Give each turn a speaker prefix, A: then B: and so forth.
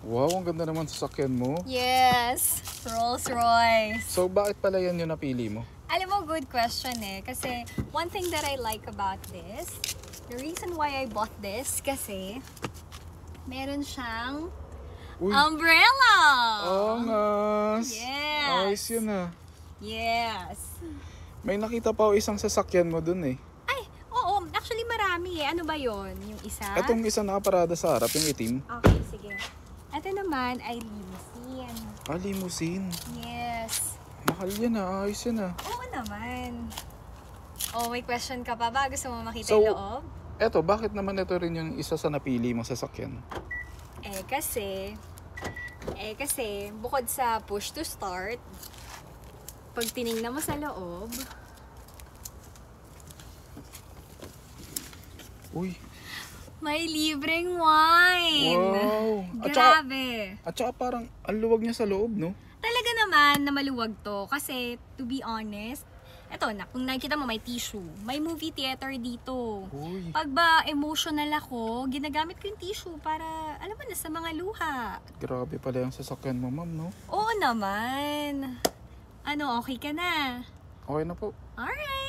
A: Wow, ang ganda naman sa sasakyan mo.
B: Yes, Rolls Royce.
A: So, bakit pala yan yung napili mo?
B: Alam mo, good question eh. Kasi one thing that I like about this, the reason why I bought this, kasi meron siyang
A: Uy,
B: umbrella!
A: angas!
B: Yes!
A: Ayos yun ah.
B: Yes!
A: May nakita pa ako isang sasakyan mo dun eh.
B: Ay, oo. Actually, marami eh. Ano ba yon? Yung isa?
A: Etong isa nakaparada sa harap, yung itim.
B: Okay, sige. Ito naman ay limousine.
A: Ah, limousine.
B: Yes.
A: Mahal yan ah, ayos yan ah.
B: Oo naman. Oh, may question ka pa ba? Gusto mo makita
A: So,
B: yung loob?
A: Eto, bakit naman ito rin yung isa sa napili mong sasakyan?
B: Kasi, bukod sa push to start, pag tinignan mo sa loob,
A: Uy,
B: may libreng wine!
A: wow!
B: Grabe!
A: At saka parang ang luwag niya sa loob, no?
B: Talaga naman na maluwag to. Kasi, to be honest, eto na, kung nakikita mo may tissue, may movie theater dito.
A: Uy,
B: Pag ba emotional ako, ginagamit ko yung tissue para, alam mo na, sa mga luha.
A: grabe pala yung sasakyan mo, ma'am, no?
B: Oo naman. Ano, okay ka na?
A: Okay na po.
B: Alright!